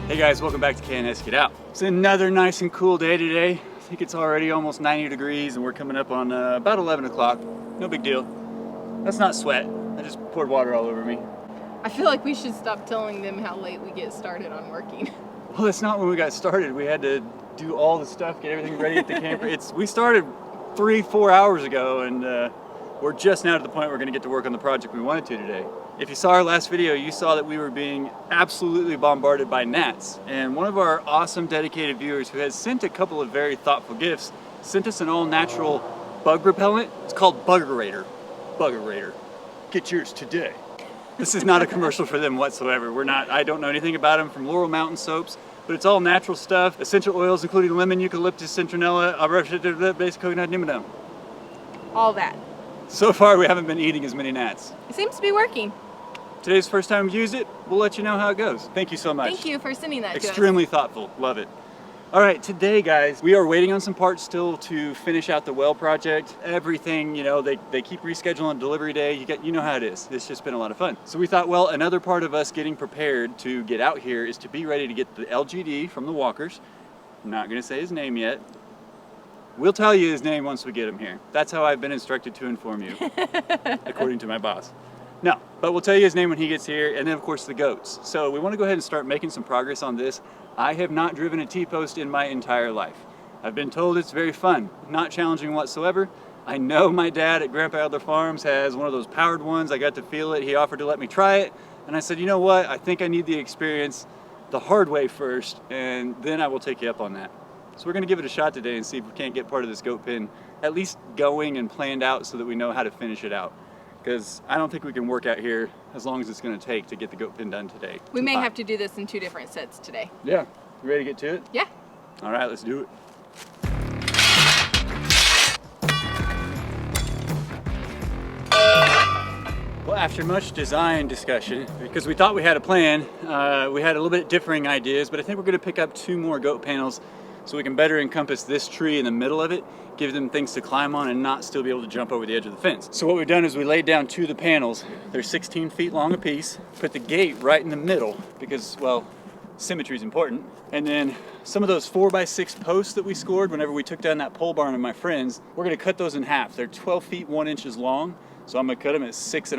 Hey guys, welcome back to K&S Get Out. It's another nice and cool day today. I think it's already almost 90 degrees and we're coming up on about 11 o'clock. No big deal. That's not sweat. I just poured water all over me. I feel like we should stop telling them how late we get started on working. Well, that's not when we got started. We had to do all the stuff, get everything ready at the camper. We started 3-4 hours ago and we're just now to the point we're gonna get to work on the project we wanted to today. If you saw our last video, you saw that we were being absolutely bombarded by gnats. And one of our awesome dedicated viewers who has sent a couple of very thoughtful gifts sent us an all-natural bug repellent. It's called Buggerator. Buggerator. Get yours today. This is not a commercial for them whatsoever. I don't know anything about them from Laurel Mountain soaps, but it's all natural stuff. Essential oils including lemon, eucalyptus, citronella, basic coconut, nimodum. All that. So far we haven't been eating as many gnats. It seems to be working. Today's the first time we've used it. We'll let you know how it goes. Thank you so much. Thank you for sending that to us. Extremely thoughtful. Love it. All right, today, guys, we are waiting on some parts still to finish out the well project. Everything, you know, they keep rescheduling delivery day. You know how it is. It's just been a lot of fun. So we thought, well, another part of us getting prepared to get out here is to be ready to get the LGD from the walkers. I'm not going to say his name yet. We'll tell you his name once we get him here. That's how I've been instructed to inform you, according to my boss. No, but we'll tell you his name when he gets here, and then of course the goats. So we want to go ahead and start making some progress on this. I have not driven a T-post in my entire life. I've been told it's very fun, not challenging whatsoever. I know my dad at Grandpa Adler Farms has one of those powered ones. I got to feel it. He offered to let me try it, and I said, you know what? I think I need the experience the hard way first, and then I will take you up on that. So we're going to give it a shot today and see if we can't get part of this goat pen at least going and planned out so that we know how to finish it out. Because I don't think we can work out here as long as it's going to take to get the goat pen done today. We may have to do this in 2 different sets today. Yeah. You ready to get to it? Yeah. All right, let's do it. Well, after much design discussion, because we thought we had a plan, we had a little bit differing ideas, but I think we're going to pick up 2 more goat panels so we can better encompass this tree in the middle of it, give them things to climb on and not still be able to jump over the edge of the fence. So what we've done is we laid down 2 of the panels. They're 16 feet long apiece. Put the gate right in the middle because, well, symmetry is important. And then some of those 4x6 posts that we scored whenever we took down that pole barn of my friends, we're gonna cut those in half. They're 12 feet 1 inches long. So I'm gonna cut them at 6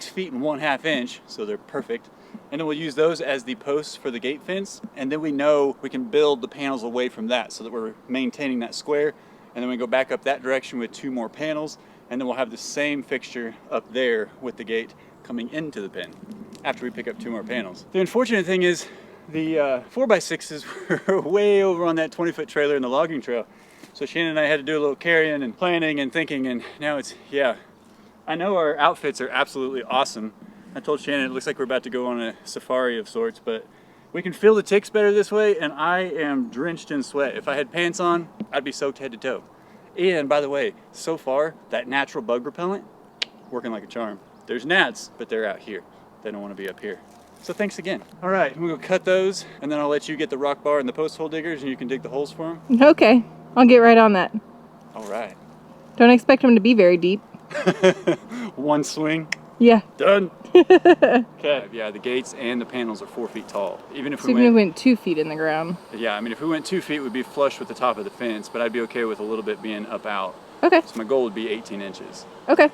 feet and 1/2 inch. So they're perfect. And then we'll use those as the posts for the gate fence. And then we know we can build the panels away from that so that we're maintaining that square. And then we go back up that direction with 2 more panels. And then we'll have the same fixture up there with the gate coming into the pen after we pick up 2 more panels. The unfortunate thing is the 4x6s were way over on that 20-foot trailer in the logging trail. So Shannon and I had to do a little carrying and planning and thinking, and now it's, yeah. I know our outfits are absolutely awesome. I told Shannon it looks like we're about to go on a safari of sorts, but we can feel the ticks better this way, and I am drenched in sweat. If I had pants on, I'd be soaked head to toe. And by the way, so far, that natural bug repellent, working like a charm. There's gnats, but they're out here. They don't want to be up here. So thanks again. All right, we'll go cut those, and then I'll let you get the rock bar and the post hole diggers, and you can dig the holes for them. Okay, I'll get right on that. All right. Don't expect them to be very deep. 1 swing. Yeah. Done. Okay. Yeah, the gates and the panels are 4 feet tall. Even if we went 2 feet in the ground. Yeah, I mean, if we went 2 feet, we'd be flush with the top of the fence, but I'd be okay with a little bit being up out. Okay. So my goal would be 18 inches. Okay.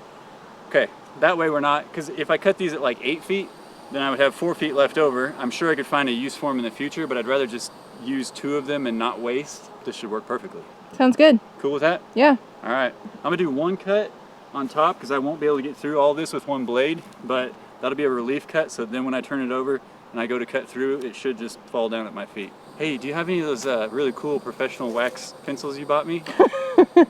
Okay. That way we're not, because if I cut these at like 8 feet, then I would have 4 feet left over. I'm sure I could find a use for them in the future, but I'd rather just use 2 of them and not waste. This should work perfectly. Sounds good. Cool with that? Yeah. All right. I'm gonna do 1 cut on top because I won't be able to get through all this with 1 blade, but that'll be a relief cut, so then when I turn it over and I go to cut through, it should just fall down at my feet. Hey, do you have any of those really cool professional wax pencils you bought me?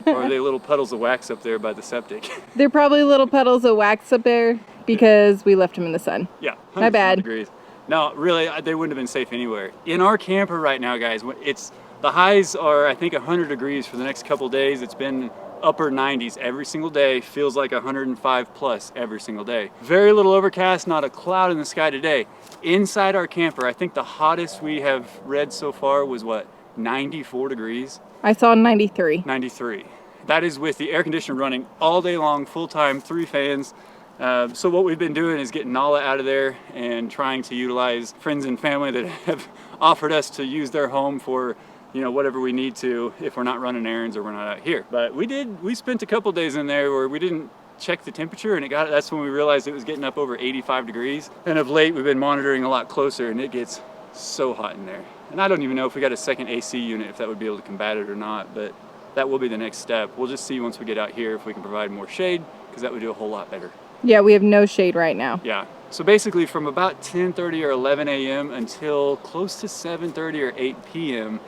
Or are they little puddles of wax up there by the septic? They're probably little puddles of wax up there because we left them in the sun. Yeah, my bad. Degrees. No, really, they wouldn't have been safe anywhere. In our camper right now, guys, the highs are, I think, 100 degrees for the next couple days. It's been upper 90s every single day. Feels like 105 plus every single day. Very little overcast, not a cloud in the sky today. Inside our camper, I think the hottest we have read so far was what, 94 degrees? I saw 93. 93. That is with the air conditioner running all day long, full time, 3 fans. So what we've been doing is getting Nala out of there and trying to utilize friends and family that have offered us to use their home for, you know, whatever we need to if we're not running errands or we're not out here. But we spent a couple days in there where we didn't check the temperature, and that's when we realized it was getting up over 85 degrees. And of late we've been monitoring a lot closer, and it gets so hot in there. And I don't even know if we got a second AC unit, if that would be able to combat it or not, but that will be the next step. We'll just see once we get out here if we can provide more shade, because that would do a whole lot better. Yeah, we have no shade right now. Yeah, so basically from about 10:30 or 11 a.m. until close to 7:30 or 8 p.m.,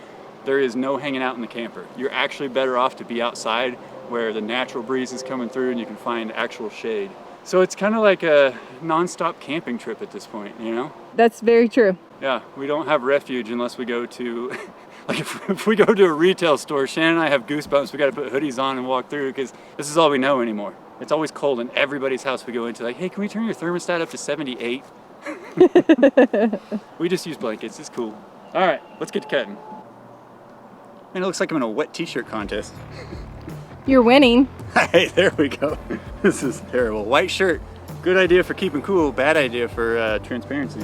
there is no hanging out in the camper. You're actually better off to be outside where the natural breeze is coming through and you can find actual shade. So it's kind of like a non-stop camping trip at this point, you know? That's very true. Yeah, we don't have refuge unless we go to, like if we go to a retail store, Shannon and I have goosebumps. We got to put hoodies on and walk through because this is all we know anymore. It's always cold in everybody's house we go into. Like, hey, can we turn your thermostat up to 78? We just use blankets, it's cool. All right, let's get to cutting. Man, it looks like I'm in a wet t-shirt contest. You're winning. Hey, there we go. This is terrible. White shirt, good idea for keeping cool, bad idea for transparency.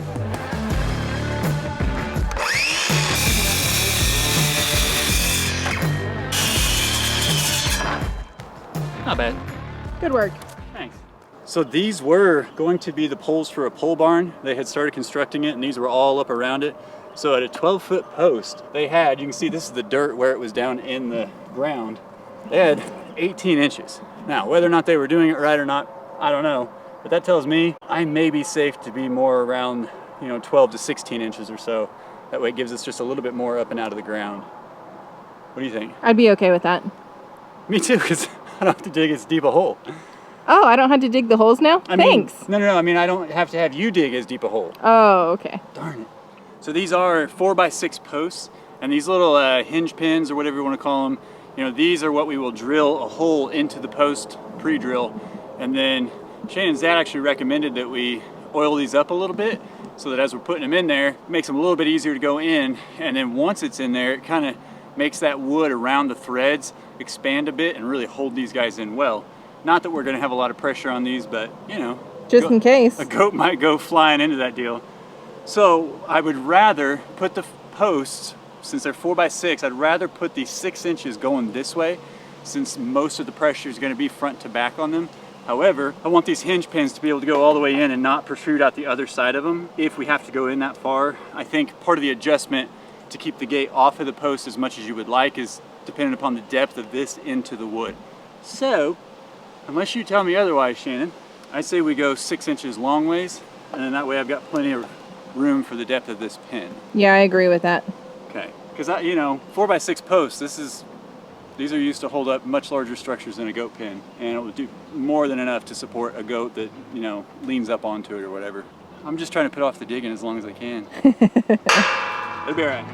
Not bad. Good work. Thanks. So these were going to be the poles for a pole barn. They had started constructing it and these were all up around it. So at a 12-foot post, they had, you can see this is the dirt where it was down in the ground. They had 18 inches. Now, whether or not they were doing it right or not, I don't know. But that tells me I may be safe to be more around, 12 to 16 inches or so. That way it gives us just a little bit more up and out of the ground. What do you think? I'd be okay with that. Me too, because I don't have to dig as deep a hole. Oh, I don't have to dig the holes now? Thanks. No. I mean, I don't have to have you dig as deep a hole. Oh, okay. Darn it. So these are 4x6 posts, and these little hinge pins, or whatever you want to call them, these are what we will drill a hole into the post, pre-drill. And then Shannon's dad actually recommended that we oil these up a little bit so that as we're putting them in there, it makes them a little bit easier to go in. And then once it's in there, it kind of makes that wood around the threads expand a bit and really hold these guys in well. Not that we're going to have a lot of pressure on these, but just in case. A goat might go flying into that deal. So I would rather put the posts, since they're 4x6, I'd rather put these 6 inches going this way, since most of the pressure is going to be front to back on them. However, I want these hinge pins to be able to go all the way in and not protrude out the other side of them if we have to go in that far. I think part of the adjustment to keep the gate off of the post as much as you would like is dependent upon the depth of this into the wood. So, unless you tell me otherwise, Shannon, I say we go 6 inches long ways, and then that way I've got plenty of room for the depth of this pin. Yeah, I agree with that. Okay, because 4x6 posts, these are used to hold up much larger structures than a goat pin, and it will do more than enough to support a goat that, leans up onto it or whatever. I'm just trying to put off the digging as long as I can. It'll be all right.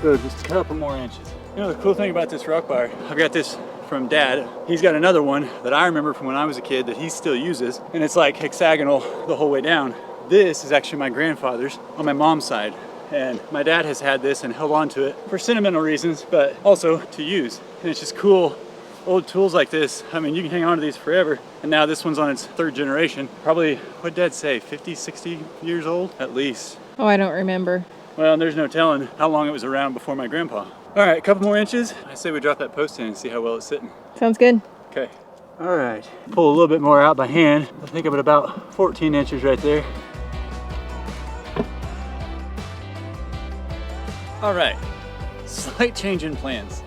Go just a couple more inches. The cool thing about this rock bar, I've got this from Dad. He's got another one that I remember from when I was a kid that he still uses, and it's like hexagonal the whole way down. This is actually my grandfather's on my mom's side, and my dad has had this and held on to it for sentimental reasons, but also to use. And it's just cool, old tools like this. I mean, you can hang on to these forever. And now this one's on its 3rd generation. Probably, what'd Dad say, 50, 60 years old at least? Oh, I don't remember. Well, there's no telling how long it was around before my grandpa. All right, a couple more inches. I say we drop that post in and see how well it's sitting. Sounds good. Okay. All right, pull a little bit more out by hand. I think I'm at about 14 inches right there. All right, slight change in plans.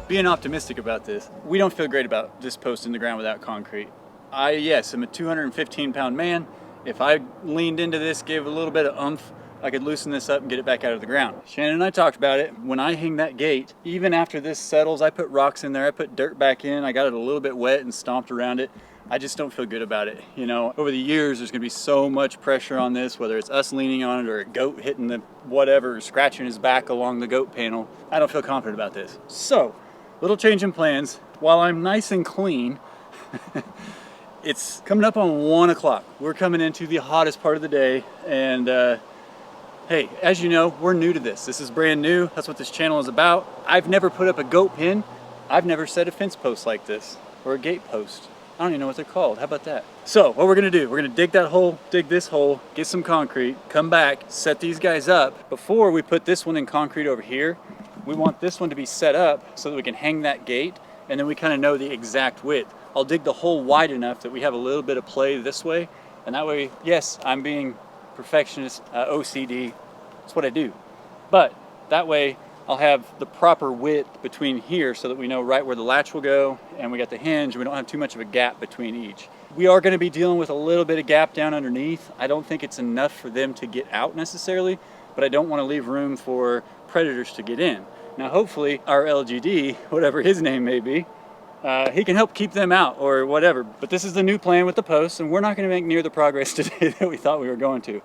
Being optimistic about this, we don't feel great about this post in the ground without concrete. Yes, I'm a 215-pound man. If I leaned into this, gave a little bit of oomph, I could loosen this up and get it back out of the ground. Shannon and I talked about it. When I hang that gate, even after this settles, I put rocks in there, I put dirt back in, I got it a little bit wet and stomped around it. I just don't feel good about it. You know, over the years, there's gonna be so much pressure on this, whether it's us leaning on it or a goat hitting the whatever, scratching his back along the goat panel. I don't feel confident about this. So, little change in plans. While I'm nice and clean, it's coming up on 1 o'clock. We're coming into the hottest part of the day, and hey, as you know, we're new to this. This is brand new. That's what this channel is about. I've never put up a goat pen. I've never set a fence post like this, or a gate post. I don't even know what they're called. How about that? So what we're gonna do, we're gonna dig that hole, dig this hole, get some concrete, come back, set these guys up. Before we put this one in concrete over here, we want this one to be set up so that we can hang that gate, and then we kind of know the exact width. I'll dig the hole wide enough that we have a little bit of play this way, and that way, yes, I'm being perfectionist, OCD, that's what I do. But that way, I'll have the proper width between here so that we know right where the latch will go, and we got the hinge, and we don't have too much of a gap between each. We are gonna be dealing with a little bit of gap down underneath. I don't think it's enough for them to get out necessarily, but I don't wanna leave room for predators to get in. Now hopefully our LGD, whatever his name may be, he can help keep them out or whatever. But this is the new plan with the posts, and we're not gonna make near the progress today that we thought we were going to.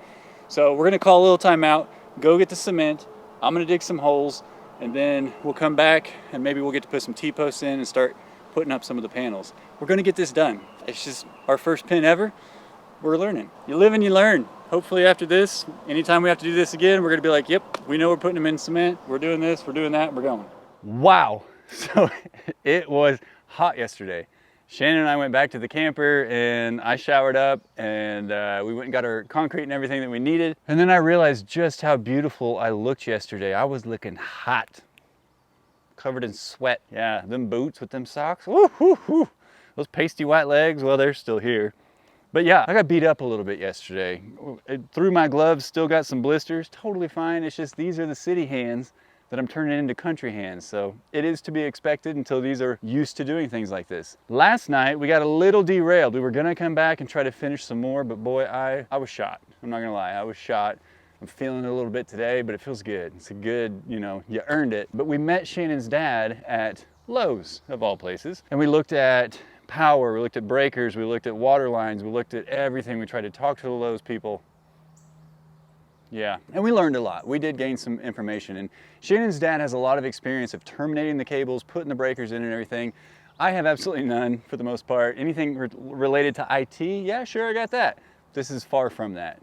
So we're gonna call a little time out, go get the cement, I'm gonna dig some holes, and then we'll come back and maybe we'll get to put some T-posts in and start putting up some of the panels. We're gonna get this done. It's just our first pin ever. We're learning. You live and you learn. Hopefully after this, anytime we have to do this again, we're gonna be like, yep, we know we're putting them in cement, we're doing this, we're doing that, we're going. Wow, so it was hot yesterday. Shannon and I went back to the camper and I showered up and we went and got our concrete and everything that we needed. And then I realized just how beautiful I looked yesterday. I was looking hot, covered in sweat. Yeah, them boots with them socks. Woo, woo, woo. Those pasty white legs, well, they're still here. But yeah, I got beat up a little bit yesterday. Through my gloves, still got some blisters, totally fine. It's just these are the city hands that I'm turning into country hands. So it is to be expected until these are used to doing things like this. Last night, we got a little derailed. We were gonna come back and try to finish some more, but boy, I was shot. I'm not gonna lie, I was shot. I'm feeling it a little bit today, but it feels good. It's a good, you know, you earned it. But we met Shannon's dad at Lowe's, of all places, and we looked at power, we looked at breakers, we looked at water lines, we looked at everything. We tried to talk to the Lowe's people. Yeah, and we learned a lot. We did gain some information, and Shannon's dad has a lot of experience of terminating the cables, putting the breakers in and everything. I have absolutely none for the most part. Anything related to IT, yeah, sure, I got that. This is far from that.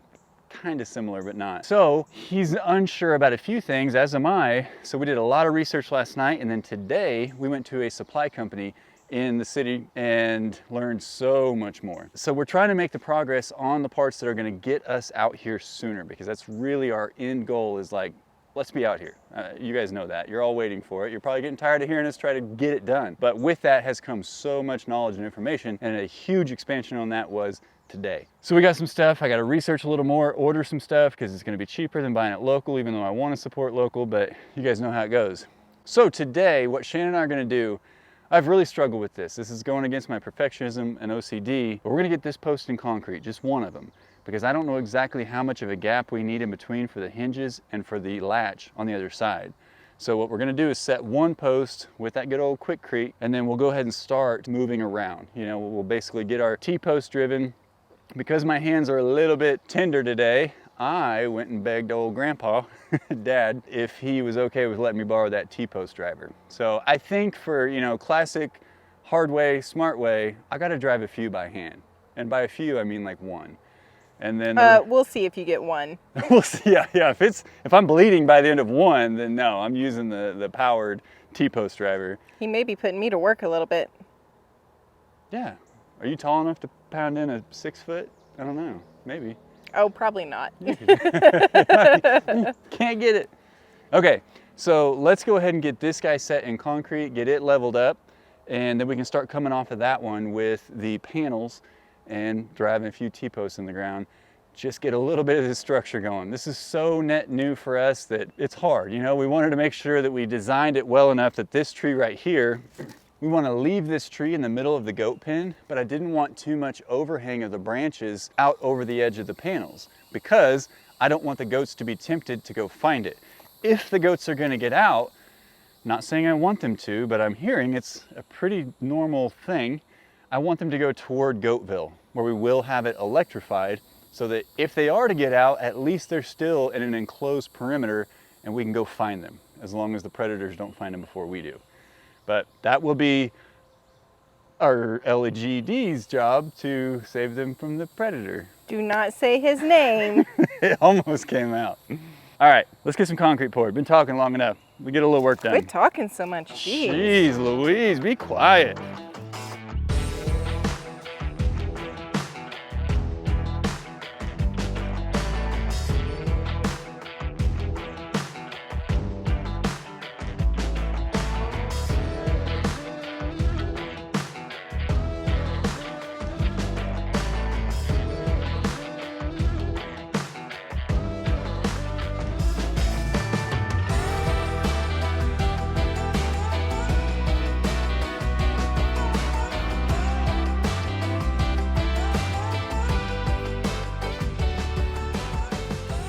Kind of similar, but not. So he's unsure about a few things, as am I. So we did a lot of research last night, and then today we went to a supply company in the city and learned so much more. So we're trying to make the progress on the parts that are going to get us out here sooner, because that's really our end goal, is like, let's be out here. You guys know that. You're all waiting for it. You're probably getting tired of hearing us try to get it done. But with that has come so much knowledge and information, and a huge expansion on that was today. So we got some stuff. I got to research a little more, order some stuff, because it's going to be cheaper than buying it local, even though I want to support local, but you guys know how it goes. So today, what Shannon and I are going to do, I've really struggled with this. This is going against my perfectionism and OCD, but we're gonna get this post in concrete, just one of them, because I don't know exactly how much of a gap we need in between for the hinges and for the latch on the other side. So what we're gonna do is set one post with that good old Quikrete, and then we'll go ahead and start moving around. You know, we'll basically get our T-post driven. Because my hands are a little bit tender today, I went and begged old grandpa, dad, if he was okay with letting me borrow that T-post driver. So I think for, you know, classic hard way, smart way, I got to drive a few by hand. And by a few, I mean like one. And then we'll see if you get one. We'll see. Yeah. If I'm bleeding by the end of one, then no, I'm using the powered T-post driver. He may be putting me to work a little bit. Yeah. Are you tall enough to pound in a 6 foot? I don't know. Maybe. Oh, probably not. Can't get it. Okay, so let's go ahead and get this guy set in concrete, get it leveled up, and then we can start coming off of that one with the panels and driving a few T-posts in the ground. Just get a little bit of this structure going. This is so net new for us that it's hard. You know, we wanted to make sure that we designed it well enough that this tree right here, we want to leave this tree in the middle of the goat pen, but I didn't want too much overhang of the branches out over the edge of the panels, because I don't want the goats to be tempted to go find it. If the goats are going to get out, not saying I want them to, but I'm hearing it's a pretty normal thing. I want them to go toward Goatville, where we will have it electrified, so that if they are to get out, at least they're still in an enclosed perimeter and we can go find them, as long as the predators don't find them before we do. But that will be our LGD's job, to save them from the predator. Do not say his name. It almost came out. All right, let's get some concrete poured. Been talking long enough. We get a little work done. Quit talking so much. Jeez. Jeez Louise, be quiet.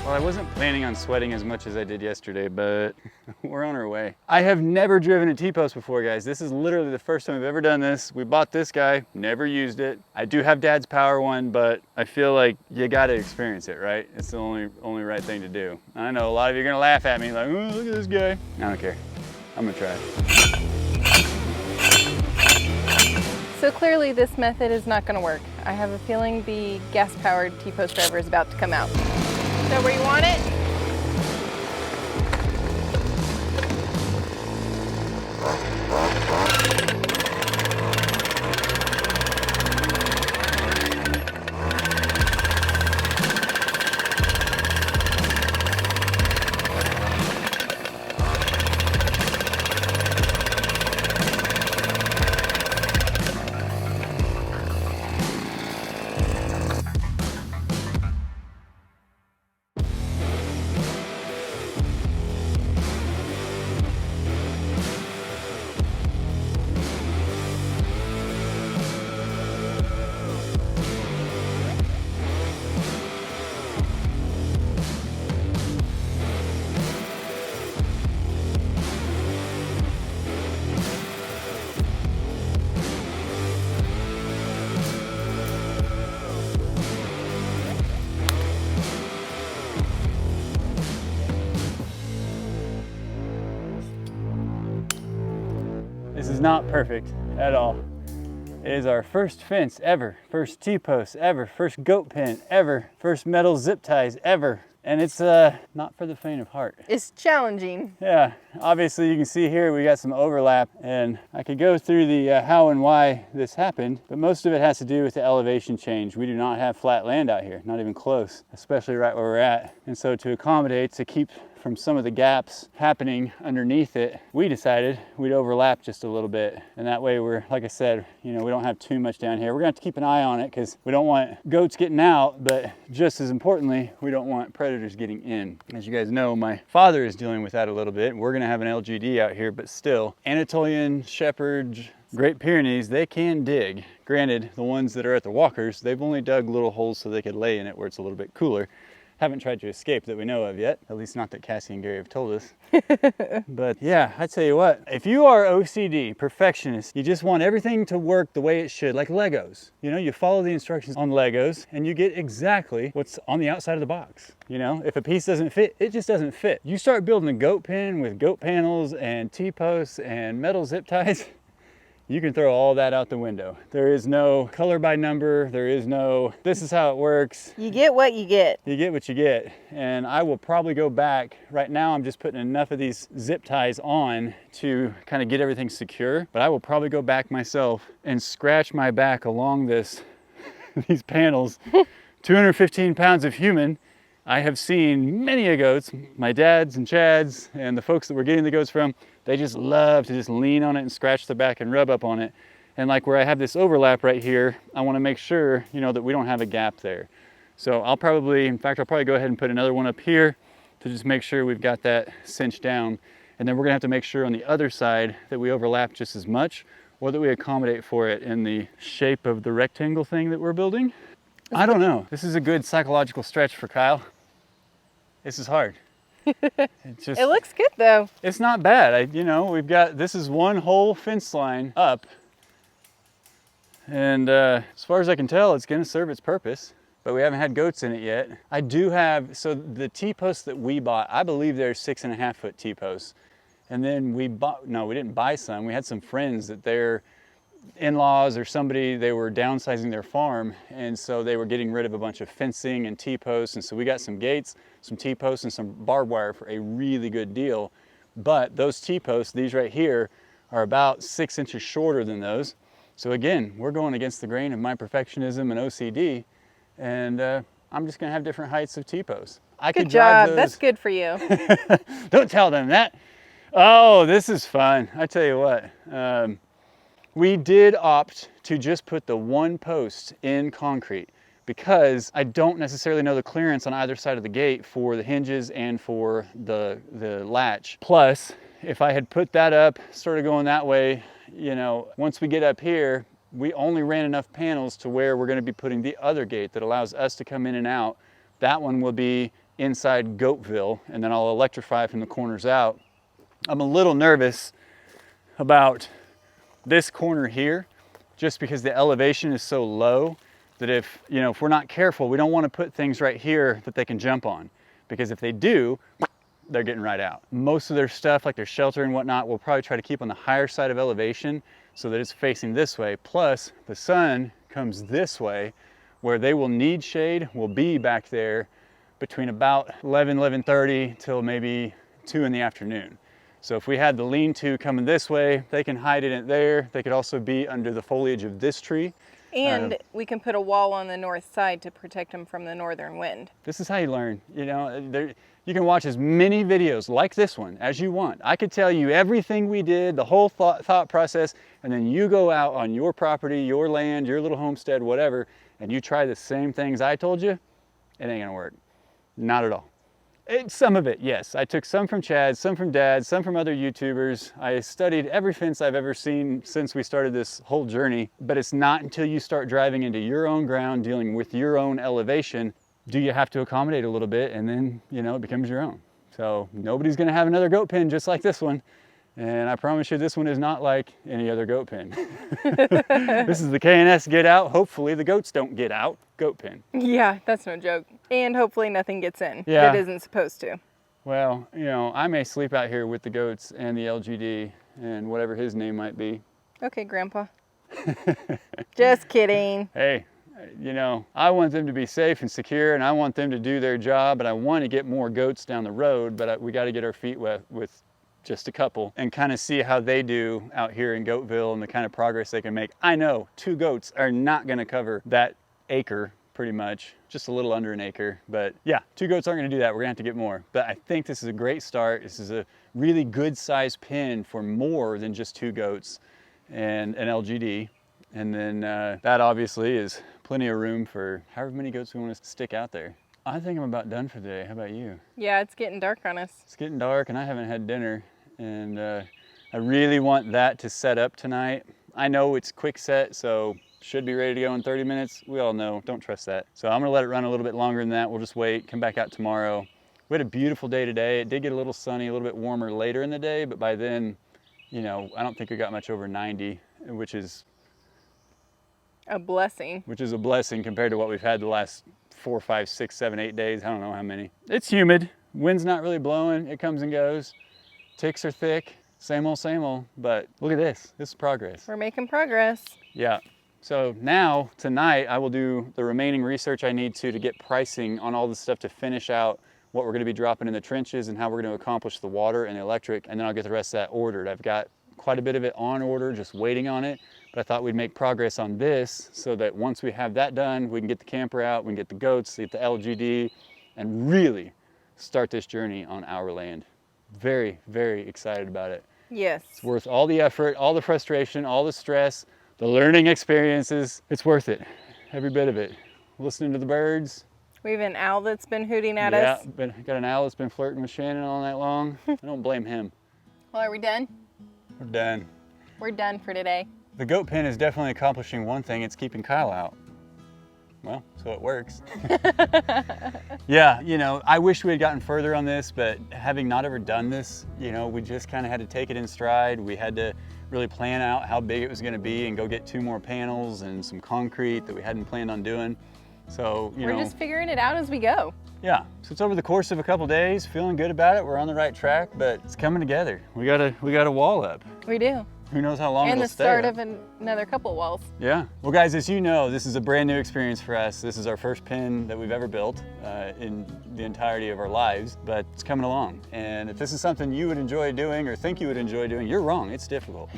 Well, I wasn't planning on sweating as much as I did yesterday, but we're on our way. I have never driven a T-post before, guys. This is literally the first time I've ever done this. We bought this guy, never used it. I do have Dad's power one, but I feel like you gotta experience it, right? It's the only right thing to do. I know a lot of you are gonna laugh at me like, oh, look at this guy. I don't care. I'm gonna try it. So clearly this method is not gonna work. I have a feeling the gas-powered T-post driver is about to come out. Is that where you want it? This is not perfect at all. It is our first fence ever, first T-post ever, first goat pen ever, first metal zip ties ever. And it's not for the faint of heart. It's challenging. Yeah, obviously you can see here we got some overlap, and I could go through the how and why this happened, but most of it has to do with the elevation change. We do not have flat land out here, not even close, especially right where we're at. And so to accommodate, to keep from some of the gaps happening underneath it, we decided we'd overlap just a little bit. And that way we're, like I said, you know, we don't have too much down here. We're gonna have to keep an eye on it because we don't want goats getting out, but just as importantly, we don't want predators getting in. As you guys know, my father is dealing with that a little bit. We're gonna have an LGD out here, but still, Anatolian Shepherds, Great Pyrenees, they can dig. Granted, the ones that are at the walkers, they've only dug little holes so they could lay in it where it's a little bit cooler. Haven't tried to escape that we know of yet, at least not that Cassie and Gary have told us. But yeah, I tell you what, if you are OCD, perfectionist, you just want everything to work the way it should, like Legos. You know, you follow the instructions on Legos and you get exactly what's on the outside of the box. You know, if a piece doesn't fit, it just doesn't fit. You start building a goat pen with goat panels and T-posts and metal zip ties, you can throw all that out the window. There is no color by number. There is no, this is how it works. You get what you get. You get what you get. And I will probably go back. Right now, I'm just putting enough of these zip ties on to kind of get everything secure. But I will probably go back myself and scratch my back along this, these panels. 215 pounds of human. I have seen many a goats, my dads and Chads and the folks that we're getting the goats from, they just love to just lean on it and scratch the back and rub up on it. And like where I have this overlap right here, I want to make sure, you know, that we don't have a gap there. So I'll probably, in fact, I'll probably go ahead and put another one up here to just make sure we've got that cinched down. And then we're gonna have to make sure on the other side that we overlap just as much, or that we accommodate for it in the shape of the rectangle thing that we're building. I don't know. This is a good psychological stretch for Kyle. This is hard. It's just, It looks good though. it's not bad. You know, we've got, this is one whole fence line up. And as far as I can tell, it's gonna serve its purpose, but we haven't had goats in it yet. I do have, so the T-posts that we bought, I believe they're 6.5 foot T-posts. And then we bought, no, we didn't buy some. We had some friends that their in-laws or somebody, they were downsizing their farm. And so they were getting rid of a bunch of fencing and T-posts. And so we got some gates, some T-posts, and some barbed wire for a really good deal. But those T-posts, these right here, are about 6 inches shorter than those. So again, we're going against the grain of my perfectionism and OCD. And I'm just gonna have different heights of T-posts. I could drive those. That's good for you. Don't tell them that. Oh, this is fun. I tell you what, we did opt to just put the one post in concrete because I don't necessarily know the clearance on either side of the gate for the hinges and for the latch. Plus, if I had put that up, started going that way, you know, once we get up here, we only ran enough panels to where we're gonna be putting the other gate that allows us to come in and out. That one will be inside Goatville, and then I'll electrify from the corners out. I'm a little nervous about this corner here, just because the elevation is so low that if we're not careful, we don't want to put things right here that they can jump on, because if they do, they're getting right out. Most of their stuff, like their shelter and whatnot, we'll probably try to keep on the higher side of elevation so that it's facing this way. Plus, the sun comes this way, where they will need shade, will be back there between about 11:30 till maybe 2 in the afternoon. So if we had the lean-to coming this way, they can hide in it there. They could also be under the foliage of this tree. And we can put a wall on the north side to protect them from the northern wind. This is how you learn. You can watch as many videos like this one as you want. I could tell you everything we did, the whole thought process, and then you go out on your property, your land, your little homestead, whatever, and you try the same things I told you, it ain't gonna work. Not at all. Some of it, yes. I took some from Chad, some from Dad, some from other YouTubers. I studied every fence I've ever seen since we started this whole journey, but it's not until you start driving into your own ground, dealing with your own elevation, do you have to accommodate a little bit, and then, it becomes your own. So nobody's gonna have another goat pen just like this one. And I promise you this one is not like any other goat pen. This is the K&S Get Out. Hopefully the goats don't get out. Goat pen. Yeah, that's no joke. And hopefully nothing gets in that isn't supposed to. Well, I may sleep out here with the goats and the LGD and whatever his name might be. Okay, Grandpa. Just kidding. Hey, I want them to be safe and secure, and I want them to do their job, and I want to get more goats down the road, but we got to get our feet wet with just a couple and kind of see how they do out here in Goatville and the kind of progress they can make. I know 2 goats are not going to cover that acre, pretty much, just a little under an acre, but yeah, 2 goats aren't going to do that. We're going to have to get more, but I think this is a great start. This is a really good size pen for more than just 2 goats and an LGD, and then that obviously is plenty of room for however many goats we want to stick out there. I think I'm about done for today. How about you? Yeah, it's getting dark on us. It's getting dark and I haven't had dinner, and I really want that to set up tonight. I know it's quick set, so should be ready to go in 30 minutes. We all know, don't trust that. So I'm gonna let it run a little bit longer than that. We'll just wait, come back out tomorrow. We had a beautiful day today. It did get a little sunny, a little bit warmer later in the day, but by then, I don't think we got much over 90, which is a blessing. Which is a blessing compared to what we've had the last 4, 5, 6, 7, 8 days. I don't know how many. It's humid. Wind's not really blowing. It comes and goes. Ticks are thick. Same old, but look at this. This is progress. We're making progress. Yeah. So now, tonight, I will do the remaining research I need to get pricing on all the stuff to finish out what we're going to be dropping in the trenches and how we're going to accomplish the water and the electric, and then I'll get the rest of that ordered. I've got quite a bit of it on order, just waiting on it. But I thought we'd make progress on this so that once we have that done, we can get the camper out, we can get the goats, get the LGD, and really start this journey on our land. Very, very excited about it. Yes. It's worth all the effort, all the frustration, all the stress, the learning experiences. It's worth it, every bit of it. Listening to the birds. We have an owl that's been hooting at us. Yeah, got an owl that's been flirting with Shannon all night long. I don't blame him. Well, are we done? We're done. We're done for today. The goat pen is definitely accomplishing one thing. It's keeping Kyle out. well, so it works. Yeah, you know, I wish we had gotten further on this, but having not ever done this, you know, we just kind of had to take it in stride. We had to really plan out how big it was going to be and go get 2 more panels and some concrete that we hadn't planned on doing. So, you know, we're just figuring it out as we go. yeah, so it's over the course of a couple days, feeling good about it. We're on the right track, but it's coming together. We got a wall up. We do. Who knows how long And it'll the stay start up. of another couple walls. Yeah. Well, guys, as you know, this is a brand new experience for us. This is our first pen that we've ever built in the entirety of our lives, but it's coming along. And if this is something you would enjoy doing or think you would enjoy doing, you're wrong. It's difficult.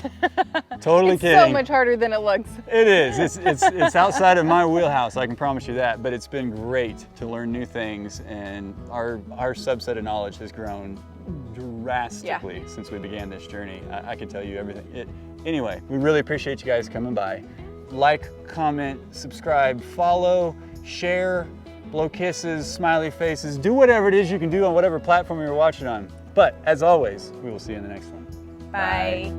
Totally It's kidding. so much harder than it looks. It is. It's outside of my wheelhouse, I can promise you that. But it's been great to learn new things, and our subset of knowledge has grown drastically since we began this journey. I can tell you everything. Anyway, we really appreciate you guys coming by. Like, comment, subscribe, follow, share, blow kisses, smiley faces, do whatever it is you can do on whatever platform you're watching on. But as always, we will see you in the next one. Bye.